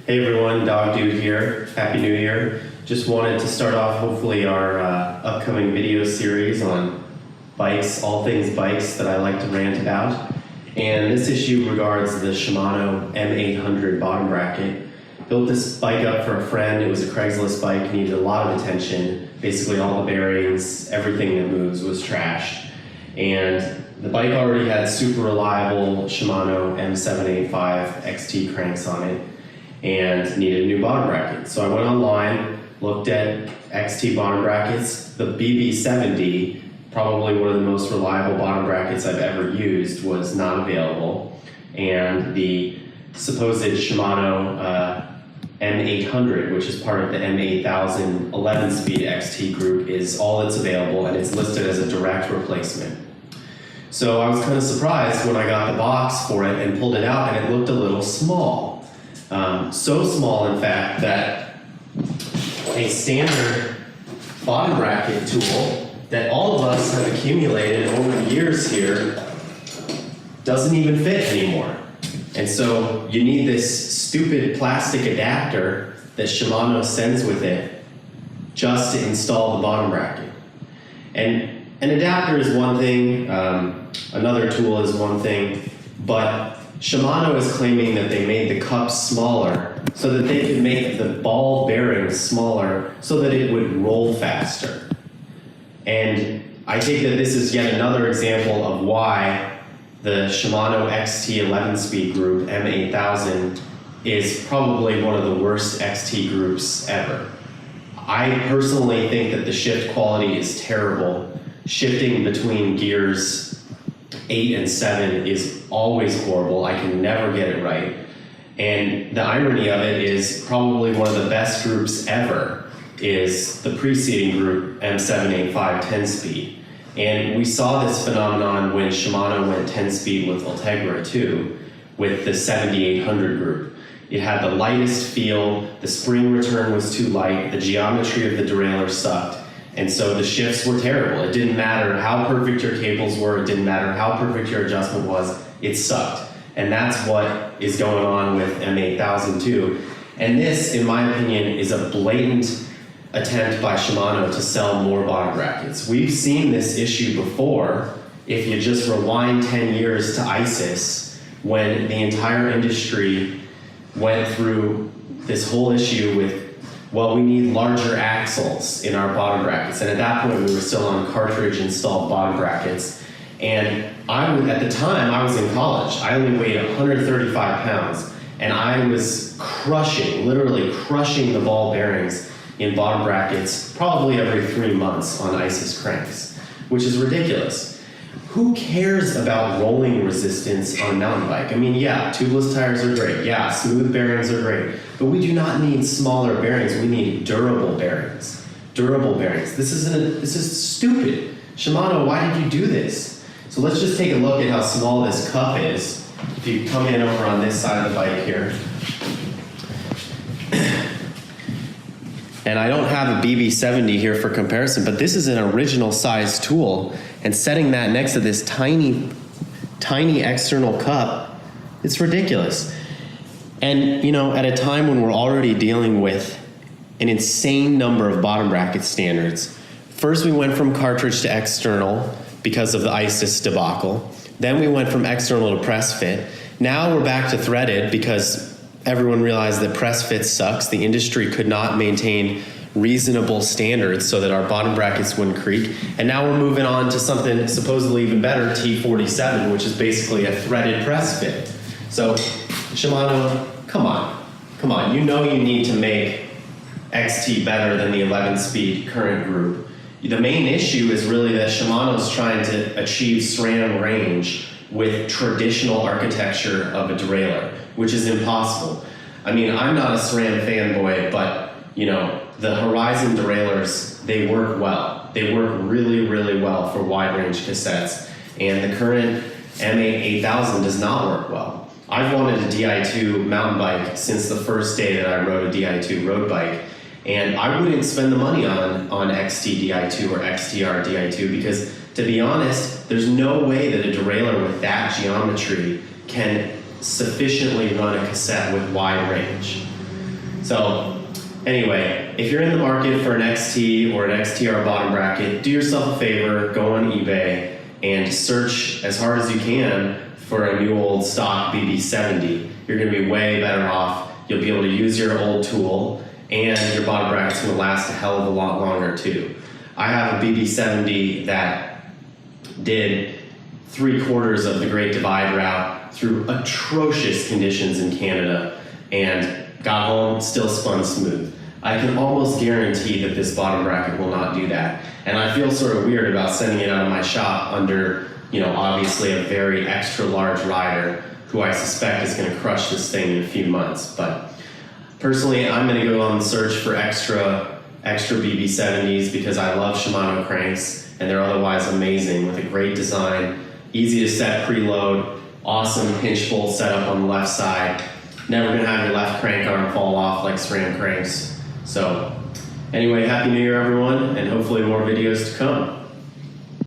Hey everyone, Dog Dude here. Happy New Year. Just wanted to start off hopefully our upcoming video series on bikes, all things bikes that I like to rant about. And this issue regards the Shimano M800 bottom bracket. Built this bike up for a friend. It was a Craigslist bike, needed a lot of attention. Basically all the bearings, everything that moves was trashed. And the bike already had super reliable Shimano M785 XT cranks on it and needed a new bottom bracket. So I went online, looked at XT bottom brackets. The BB-70, probably one of the most reliable bottom brackets I've ever used, was not available. And the supposed Shimano M800, which is part of the M8000 11-speed XT group, is all that's available, and it's listed as a direct replacement. So I was kind of surprised when I got the box for it and pulled it out, and it looked a little small. So small, in fact, that a standard bottom bracket tool that all of us have accumulated over the years here doesn't even fit anymore. And so you need this stupid plastic adapter that Shimano sends with it just to install the bottom bracket. And an adapter is one thing, another tool is one thing, but Shimano is claiming that they made the cup smaller so that they could make the ball bearing smaller so that it would roll faster. And I think that this is yet another example of why the Shimano XT 11-speed group, M8000, is probably one of the worst XT groups ever. I personally think that the shift quality is terrible. Shifting between gears 8 and 7 is always horrible. I can never get it right. And the irony of it is probably one of the best groups ever is the preceding group, M785 10-speed. And we saw this phenomenon when Shimano went 10-speed with Ultegra too, with the 7800 group. It had the lightest feel, the spring return was too light, the geometry of the derailleur sucked, and so the shifts were terrible. It didn't matter how perfect your cables were, it didn't matter how perfect your adjustment was, it sucked. And that's what is going on with M8000 too. And this, in my opinion, is a blatant attempt by Shimano to sell more bottom brackets. We've seen this issue before. If you just rewind 10 years to ISIS, when the entire industry went through this whole issue with, well, we need larger axles in our bottom brackets. And at that point, we were still on cartridge installed bottom brackets. And at the time, I was in college. I only weighed 135 pounds. And I was literally crushing the ball bearings in bottom brackets probably every 3 months on ISIS cranks, which is ridiculous. Who cares about rolling resistance on a mountain bike? I mean, yeah, tubeless tires are great. Yeah, smooth bearings are great. But we do not need smaller bearings. We need durable bearings. Durable bearings. This is stupid. Shimano, why did you do this? So let's just take a look at how small this cup is. If you come in over on this side of the bike here. And I don't have a BB-70 here for comparison, but this is an original size tool. And setting that next to this tiny, tiny external cup, it's ridiculous. And at a time when we're already dealing with an insane number of bottom bracket standards, first we went from cartridge to external because of the ISIS debacle. Then we went from external to press fit. Now we're back to threaded because everyone realized that press fit sucks. The industry could not maintain reasonable standards so that our bottom brackets wouldn't creak. And now we're moving on to something supposedly even better, T47, which is basically a threaded press fit. So Shimano, come on. You know you need to make XT better than the 11-speed current group. The main issue is really that Shimano's trying to achieve SRAM range with traditional architecture of a derailleur, which is impossible. I mean, I'm not a SRAM fanboy, but the Horizon derailleurs, they work well. They work really, really well for wide range cassettes. And the current M8000 does not work well. I've wanted a Di2 mountain bike since the first day that I rode a Di2 road bike. And I wouldn't spend the money on XT Di2 or XTR Di2 because, to be honest, there's no way that a derailleur with that geometry can sufficiently run a cassette with wide range. So anyway, if you're in the market for an XT or an XTR bottom bracket, do yourself a favor, go on eBay and search as hard as you can for a new old stock BB-70. You're going to be way better off. You'll be able to use your old tool, and your bottom bracket's going to last a hell of a lot longer too. I have a BB-70 that did 3/4 of the Great Divide route through atrocious conditions in Canada and got home, still spun smooth. I can almost guarantee that this bottom bracket will not do that. And I feel sort of weird about sending it out of my shop under, obviously a very extra large rider who I suspect is going to crush this thing in a few months. But personally, I'm going to go on the search for extra BB-70s because I love Shimano cranks and they're otherwise amazing with a great design, easy to set preload, awesome pinch bolt setup on the left side. Never going to have your left crank arm fall off like SRAM cranks. So anyway, Happy New Year everyone, and hopefully more videos to come.